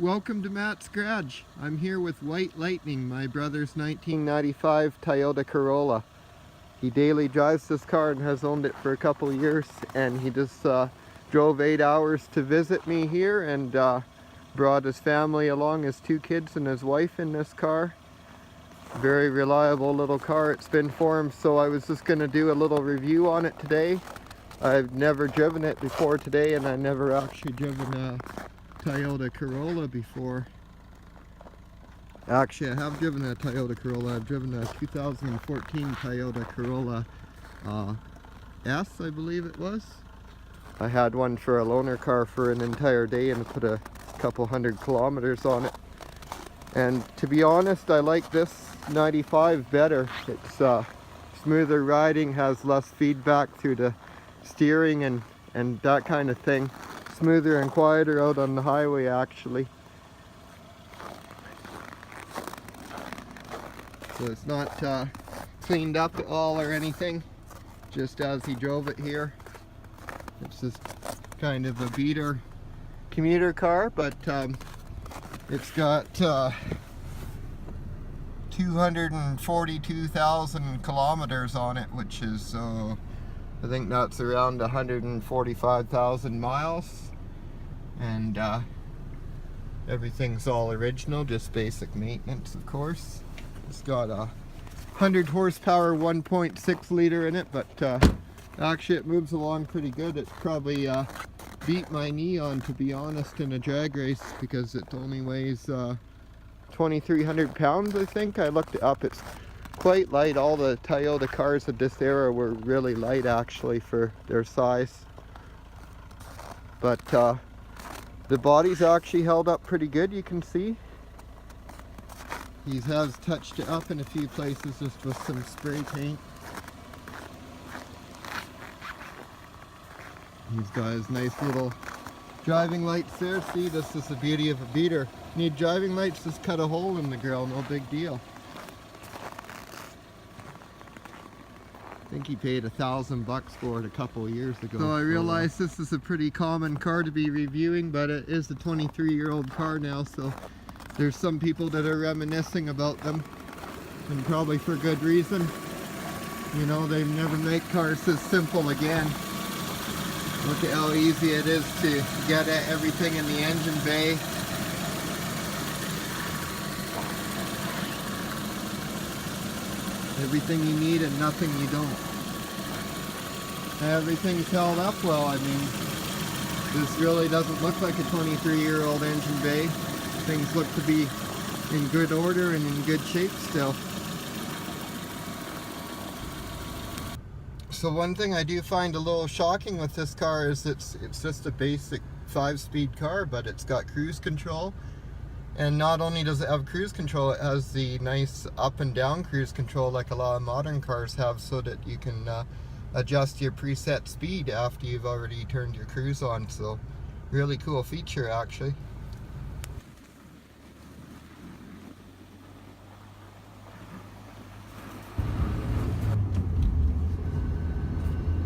Welcome to Matt's Garage. I'm here with White Lightning, my brother's 1995 Toyota Corolla. He daily drives this car and has owned it for a couple of years, and he just drove 8 hours to visit me here and brought his family along, his 2 kids and his wife in this car. Very reliable little car it's been for him, so I was just going to do a little review on it today. I've never driven it before today, and I never actually driven a Toyota Corolla before. Actually, I have driven a Toyota Corolla. I've driven a 2014 Toyota Corolla S, I believe it was. I had one for a loaner car for an entire day and put a couple hundred kilometers on it. And to be honest, I like this 95 better. It's smoother riding, has less feedback through the steering and that kind of thing. Smoother and quieter out on the highway, actually. So it's not cleaned up at all or anything, just as he drove it here. It's just kind of a beater commuter car, but it's got 242,000 kilometers on it, which is I think that's around 145,000 miles, and everything's all original, just basic maintenance, of course. It's got a 100 horsepower 1.6 liter in it, but actually it moves along pretty good. It probably beat my knee on, to be honest, in a drag race, because it only weighs 2,300 pounds, I think. I looked it up. It's quite light. All the Toyota cars of this era were really light, actually, for their size. But the body's actually held up pretty good, you can see. He has touched it up in a few places just with some spray paint. He's got his nice little driving lights there. See, this is the beauty of a beater. Need driving lights, just cut a hole in the grill, no big deal. I think he paid $1,000 for it a couple of years ago. So I realize this is a pretty common car to be reviewing, but it is a 23-year-old car now, so there's some people that are reminiscing about them, and probably for good reason. You know, they never make cars this simple again. Look at how easy it is to get at everything in the engine bay. Everything you need and nothing you don't. Everything's held up well. I mean, this really doesn't look like a 23-year-old engine bay. Things look to be in good order and in good shape still. So one thing I do find a little shocking with this car is it's just a basic 5-speed car, but it's got cruise control. And not only does it have cruise control, it has the nice up and down cruise control like a lot of modern cars have, so that you can adjust your preset speed after you've already turned your cruise on. So really cool feature, actually.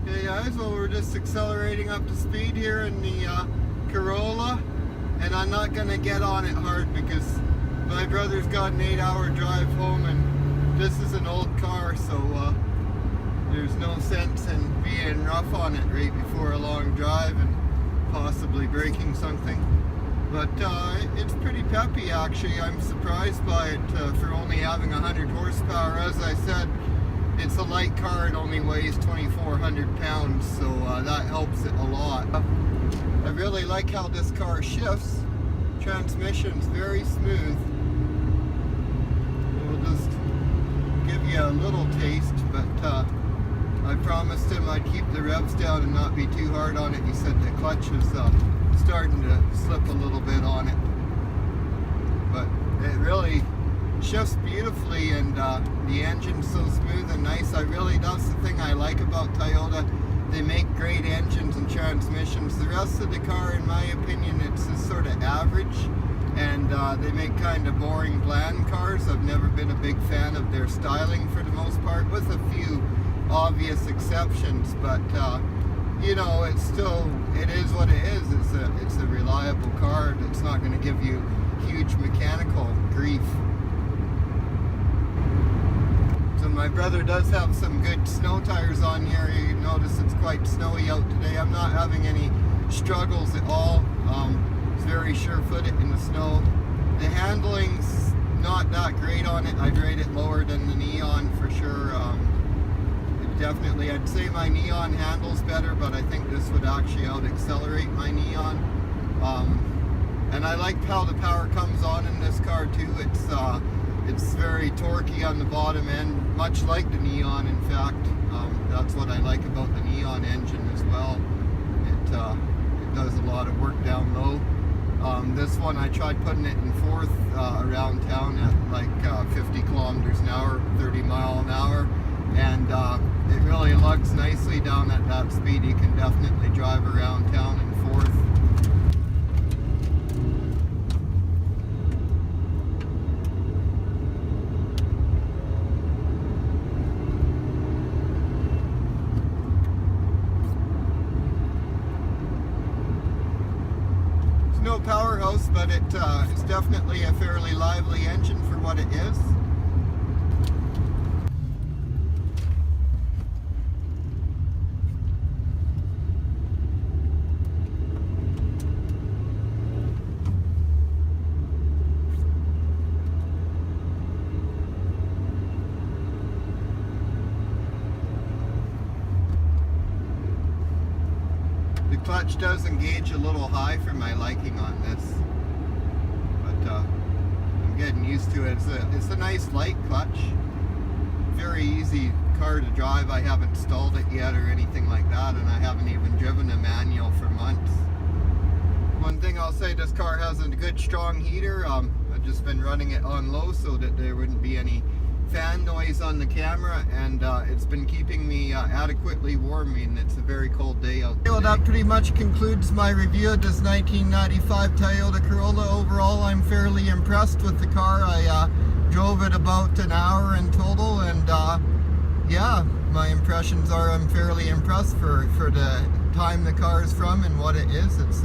Okay guys, well, we're just accelerating up to speed here in the Corolla. And I'm not going to get on it hard because my brother's got an 8-hour drive home, and this is an old car, so there's no sense in being rough on it right before a long drive and possibly breaking something. But it's pretty peppy, actually. I'm surprised by it for only having 100 horsepower. As I said, it's a light car. It only weighs 2,400 pounds, so that helps it a lot. I really like how this car shifts. Transmission's very smooth. We'll just give you a little taste, but I promised him I'd keep the revs down and not be too hard on it. He said the clutch is starting to slip a little bit on it. But it really shifts beautifully, and the engine's so smooth and nice. That's the thing I like about Toyota. They make great engines and transmissions. The rest of the car, in my opinion, it's just sort of average, and they make kind of boring, bland cars. I've never been a big fan of their styling for the most part, with a few obvious exceptions, but you know, it is what it is. It's a reliable car. It's not going to give you huge mechanical grief. So my brother does have some good snow tires on here. You notice it's quite snowy out today. I'm not having any struggles at all. It's very sure-footed in the snow. The handling's not that great on it. I'd rate it lower than the Neon for sure. Definitely, I'd say my Neon handles better, but I think this would actually out-accelerate my Neon. And I like how the power comes on in this car too. It's very torquey on the bottom end, much like the Neon. In fact, that's what I like about the Neon engine as well. It does a lot of work down low. This one I tried putting it in fourth around town at like 50 kilometers an hour, 30 mile an hour, and it really lugs nicely down at that speed. You can definitely drive around town in fourth. No powerhouse, but it's definitely a fairly lively engine for what it is. The clutch does engage a little high for my liking on this, but I'm getting used to it. It's a nice light clutch, very easy car to drive. I haven't stalled it yet or anything like that, and I haven't even driven a manual for months. One thing I'll say, this car has a good strong heater. I've just been running it on low so that there wouldn't be any fan noise on the camera, and it's been keeping me adequately warm. I mean, it's a very cold day out today. Well, that pretty much concludes my review of this 1995 Toyota Corolla. Overall, I'm fairly impressed with the car. I drove it about an hour in total, and yeah, my impressions are I'm fairly impressed for the time the car is from and what it is. It's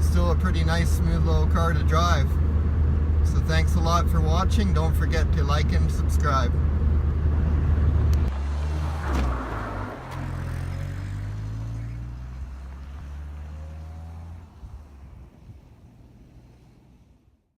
still a pretty nice, smooth little car to drive. So thanks a lot for watching. Don't forget to like and subscribe.